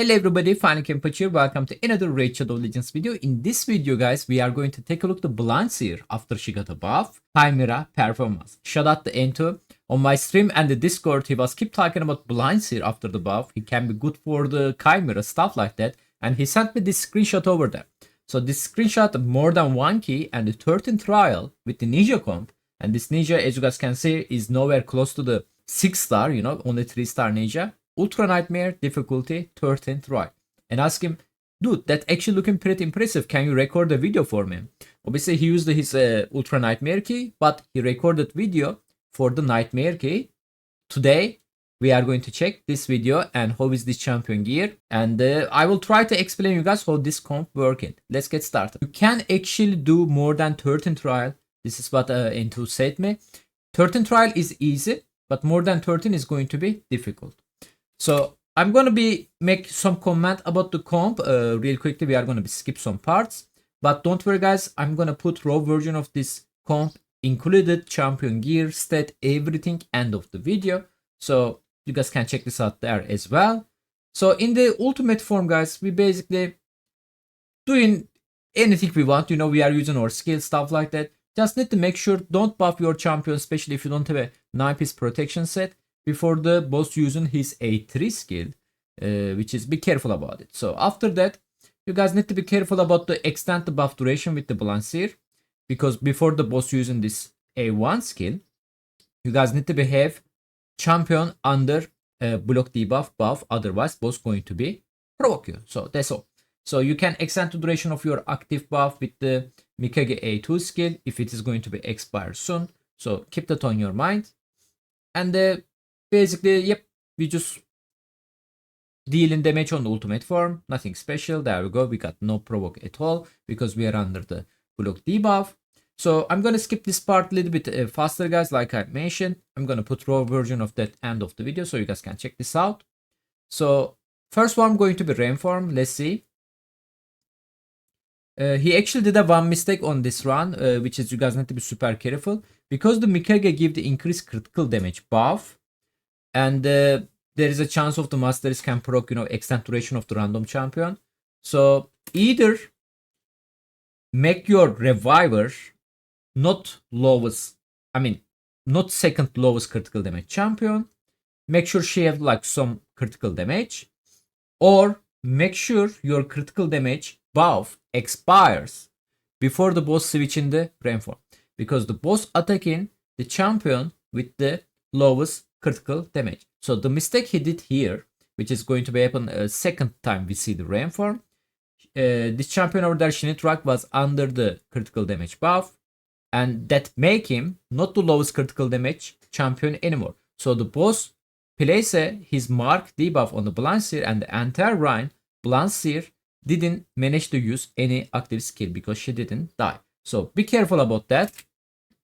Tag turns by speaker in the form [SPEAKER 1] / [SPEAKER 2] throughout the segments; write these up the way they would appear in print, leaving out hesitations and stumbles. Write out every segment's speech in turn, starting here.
[SPEAKER 1] Hello everybody, finalKenpachi here. Welcome to another Raid Shadow Legends video. In this video guys, we are going to take a look at the blind Seer after she got a buff, CHIMERA performance. Shout out to Ento. On my stream and the Discord, he was keep talking about blind Seer after the buff. He can be good for the CHIMERA, stuff like that. And he sent me this screenshot over there. So this screenshot more than 1 key and the 13th trial with the Ninja comp. And this Ninja, as you guys can see, is nowhere close to the 6 star, only 3 star Ninja. Ultra Nightmare difficulty 13th right. And ask him, dude, that actually looking pretty impressive. Can you record a video for me? Obviously, he used his Ultra Nightmare key, but he recorded video for the Nightmare key. Today, we are going to check this video and how is this champion gear. And I will try to explain you guys how this comp working. Let's get started. You can actually do more than 13 trial. This is what Into said me. 13 trial is easy, but more than 13 is going to be difficult. So I'm going to make some comment about the comp real quickly. We are going to skip some parts, but don't worry guys, I'm going to put raw version of this comp included champion gear, stat, everything end of the video. So you guys can check this out there as well. So in the ultimate form guys, we basically doing anything we want. We are using our skill, stuff like that. Just need to make sure don't buff your champion, especially if you don't have a 9-piece protection set, before the boss using his A3 skill, which is be careful about it. So after that, you guys need to be careful about the extend the buff duration with the blind Seer, because before the boss using this A1 skill, you guys need to behave champion under block debuff buff, otherwise boss going to be provoke you. So that's all. So you can extend the duration of your active buff with the Mikage A2 skill if it is going to be expire soon. So keep that on your mind. And basically, yep, we just dealing damage on the ultimate form. Nothing special. There we go. We got no provoke at all because we are under the block debuff. So I'm going to skip this part a little bit faster, guys. Like I mentioned, I'm going to put raw version of that end of the video so you guys can check this out. So first one going to be rain form. Let's see. He actually did a one mistake on this run, which is you guys need to be super careful. Because the Mikage give the increased critical damage buff, and there is a chance of the masters can proc, extend duration of the random champion. So either make your reviver not not second lowest critical damage champion. Make sure she have like some critical damage, or make sure your critical damage buff expires before the boss switch in the rain form. Because the boss attacking the champion with the lowest critical damage. So the mistake he did here, which is going to be happen a second time we see the rain form. This champion over there, Shinitrak, was under the critical damage buff. And that make him not the lowest critical damage champion anymore. So the boss place his mark debuff on the blind Seer, and the entire run, blind Seer didn't manage to use any active skill because she didn't die. So be careful about that.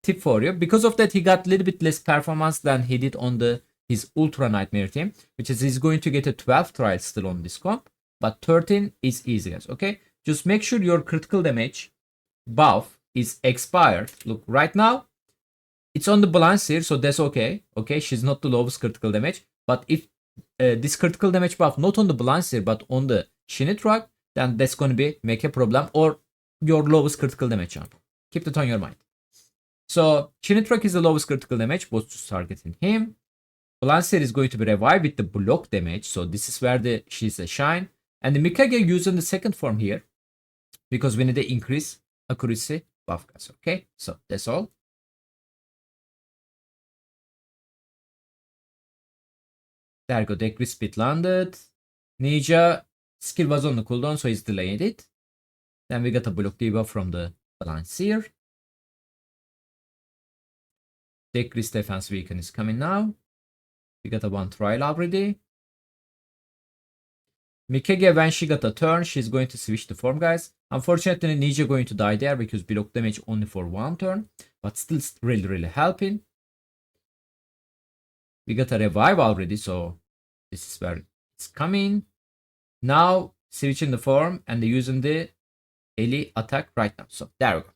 [SPEAKER 1] Tip for you. Because of that, he got a little bit less performance than he did on his Ultra Nightmare team, which is he's going to get a 12 trial still on this comp, but 13 is easy, guys. Okay, just make sure your critical damage buff is expired. Look, right now it's on the blind Seer, so that's okay. Okay, she's not the lowest critical damage, but if this critical damage buff not on the blind Seer but on the Shinitrak, then that's going to be make a problem, or your lowest critical damage champion. Keep that on your mind. So Shinitrak is the lowest critical damage, both just targeting him. Blind Seer is going to be revived with the block damage, so this is where she's a shine. And the Mikage using the second form here because we need to increase accuracy buff, guys. Okay, so that's all. There you go. Decrease speed landed. Ninja skill was on the cooldown, so he's delayed it. Then we got a block debuff from the blind Seer. Decrease defense weaken is coming now. We got a 1 trial already. Mikage, when she got a turn, she's going to switch the form, guys. Unfortunately, Ninja going to die there because block damage only for 1 turn. But still really helping. We got a revive already, so this is where it's coming. Now, switching the form and using the Eli attack right now. So, there we go.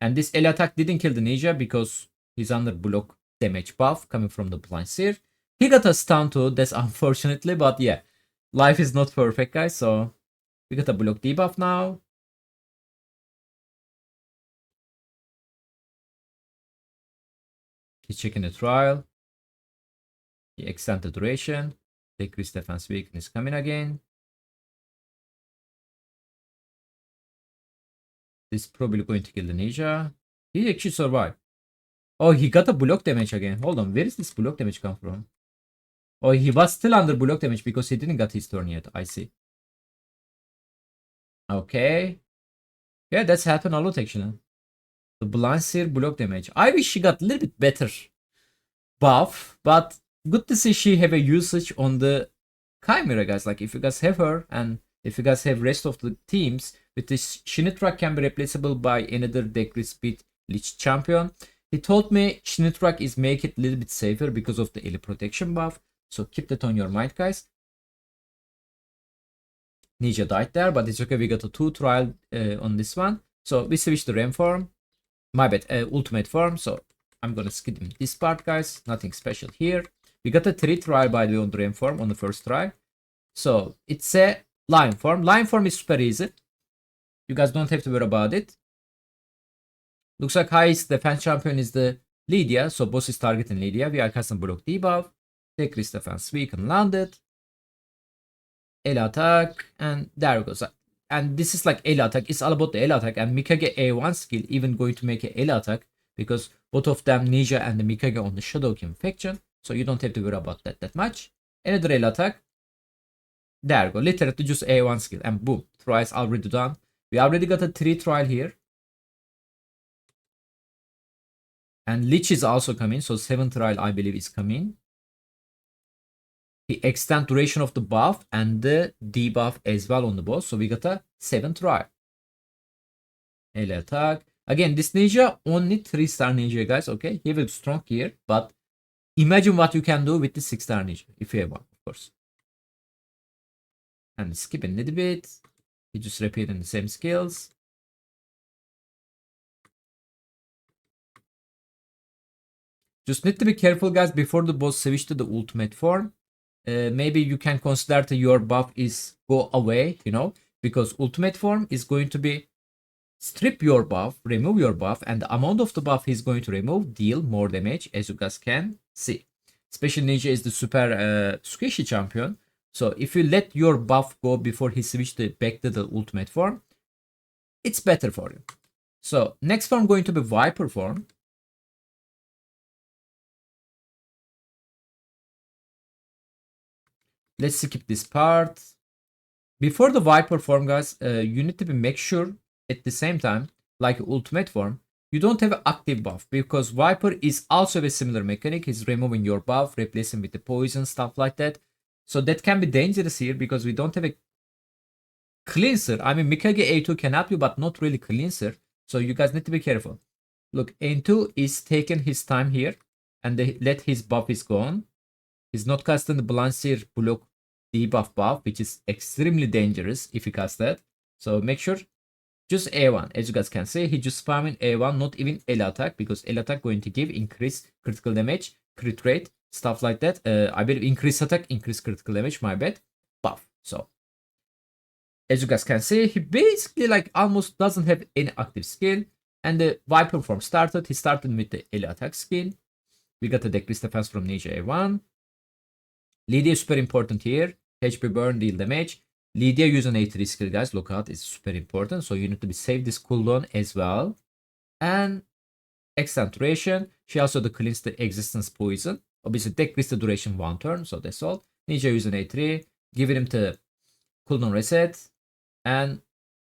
[SPEAKER 1] And this Eli attack didn't kill the Ninja because he's under block damage buff coming from the blind Seer. He got a stun too, that's unfortunately, but yeah. Life is not perfect, guys, so we got a block debuff now. He's checking the trial. He extend the duration. Decrease defense weaken is coming again. This is probably going to kill the ninja. He actually survived. Oh, he got a block damage again. Hold on, where is this block damage come from? Oh, he was still under block damage because he didn't get his turn yet. I see. Okay. Yeah, that's happened a lot actually. The blind seer block damage. I wish she got a little bit better buff, but good to see she have a usage on the Chimera, guys. Like if you guys have her and if you guys have rest of the teams, with this Shinitrak can be replaceable by another decrease speed Lich champion. He told me Shinitrak is make it a little bit safer because of the elite protection buff. So keep that on your mind, guys. Ninja died there, but it's okay. We got a 2 trial on this one. So we switched the Ram form. My bad, ultimate form. So I'm gonna skip this part, guys. Nothing special here. We got a 3 trial by the way on the Ram form on the first try. So it's a Lion form. Lion form is super easy. You guys don't have to worry about it. Looks like highest defense champion is the Lydia. So boss is targeting Lydia. We are casting block debuff. Decrease defense weaken landed. L attack. And there it goes. And this is like L attack. It's all about the L attack. And Mikage A1 skill even going to make a L attack. Because both of them, Ninja and the Mikage on the Shadow King faction. So you don't have to worry about that much. Another L attack. There you go. Literally just A1 skill. And boom. Trials already done. We already got a 3 trial here. And Lich is also coming. So 7 trial I believe is coming. He extend duration of the buff and the debuff as well on the boss. So we got a 7 trial. L attack. Again, this ninja only 3-star ninja, guys. Okay. He have a strong gear. But imagine what you can do with the 6-star ninja. If you have one, of course. And skip a little bit. He just repeating the same skills. Just need to be careful, guys, before the boss switch to the ultimate form. Maybe you can consider that your buff is go away, you know, because ultimate form is going to be strip your buff, remove your buff, and the amount of the buff he's going to remove deal more damage, as you guys can see. Special Ninja is the super squishy champion. So if you let your buff go before he switches back to the ultimate form, it's better for you. So next form going to be Viper form. Let's skip this part. Before the Viper form, guys, you need to be make sure at the same time, like ultimate form, you don't have an active buff because Viper is also a similar mechanic. He's removing your buff, replacing with the poison, stuff like that. So that can be dangerous here because we don't have a cleanser. I mean, Mikage A2 can help you, but not really cleanser. So you guys need to be careful. Look, A2 is taking his time here and they let his buff is gone. He's not casting the Balancer block debuff buff, which is extremely dangerous if you cast that. So make sure just A1. As you guys can see, he just spamming A1, not even L attack, because L attack going to give increased critical damage, crit rate, stuff like that. I believe increase attack, increase critical damage, my bad. Buff. So as you guys can see, he basically like almost doesn't have any active skill. And the Viper form started. He started with the L attack skill. We got the decrease defense from Ninja A1. Lydia is super important here. HP burn, deal damage. Lydia using A3 skill, guys. Look out, it's super important. So you need to be save this cooldown as well. And extend duration. She also cleans the existence poison. Obviously, decrease the duration 1 turn. So that's all. Ninja using A3. Giving him the cooldown reset. And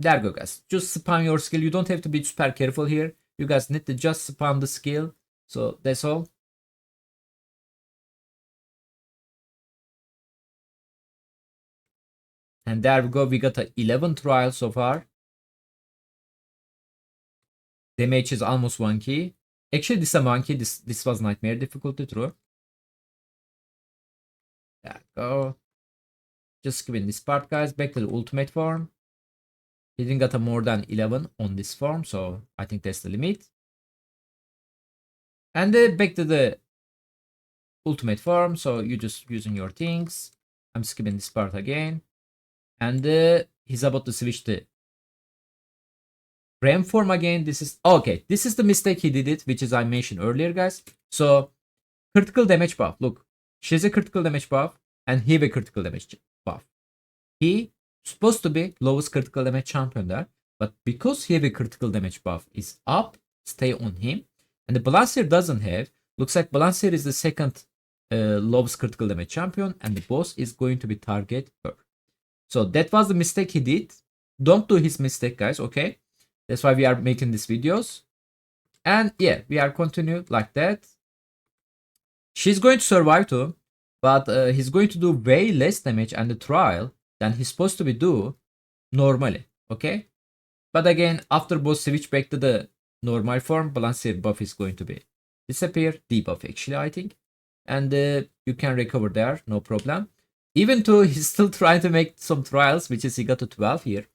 [SPEAKER 1] there you go, guys. Just spam your skill. You don't have to be super careful here. You guys need to just spam the skill. So that's all. And there we go. We got a 11 trial so far. Damage is almost 1 key. Actually, this is 1 key. This was nightmare difficulty, true. There we go. Just skipping this part, guys. Back to the ultimate form. He didn't get a more than 11 on this form, so I think that's the limit. And back to the ultimate form. So you're just using your things. I'm skipping this part again. And he's about to switch the RAM form again. This is okay. This is the mistake he did it, which is I mentioned earlier, guys. So critical damage buff. Look, she's a critical damage buff, and he a critical damage buff. He supposed to be lowest critical damage champion there, but because he a critical damage buff is up, stay on him, and the Balancer doesn't have. Looks like Balancer is the second lowest critical damage champion, and the boss is going to be target her. So that was the mistake he did. Don't do his mistake, guys. Okay. That's why we are making these videos. And yeah, we are continue like that. She's going to survive too, but he's going to do way less damage and the trial than he's supposed to be do normally. Okay. But again, after boss switch back to the normal form, Balancer buff is going to be disappear. Debuff actually, I think. And you can recover there, no problem. Even though he's still trying to make some trials, which is he got to 12 here.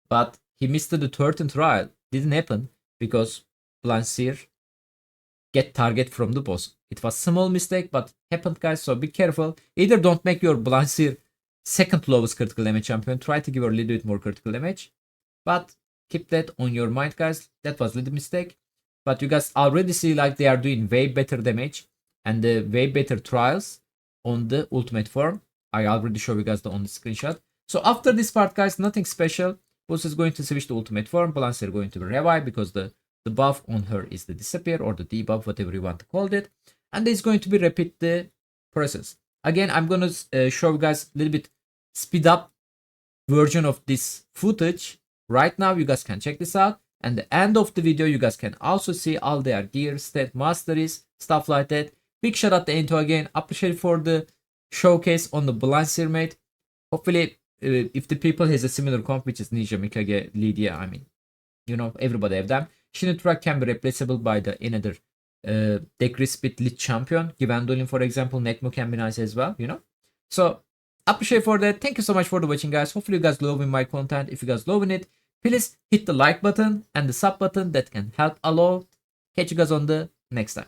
[SPEAKER 1] But he missed the 13th trial. Didn't happen because Balancer get target from the boss. It was small mistake, but happened, guys. So be careful. Either don't make your Balancer second lowest critical damage champion. Try to give her a little bit more critical damage. But keep that on your mind, guys. That was a little mistake. But you guys already see like they are doing way better damage and way better trials on the ultimate form. I already show you guys on the screenshot. So after this part, guys, nothing special. Boss is going to switch to ultimate form. Balancer going to be revive because the buff on her is the disappear or the debuff, whatever you want to call it. And it's going to be repeat the process. Again, I'm going to show you guys a little bit speed up version of this footage. Right now, you guys can check this out. And the end of the video, you guys can also see all their gear, stat masteries, stuff like that. Big shout out to Ento again. Appreciate for the showcase on the Balancer mate. Hopefully, if the people has a similar comp, which is Ninja, Mikage, Lydia, I mean, you know, everybody have them. Shinutrak can be replaceable by the another Decrease Speed Lead champion. Givendolin, for example, Nekmo can be nice as well, you know. So, appreciate for that. Thank you so much for the watching, guys. Hopefully, you guys loving my content. If you guys loving it, please hit the like button and the sub button. That can help a lot. Catch you guys on the next time.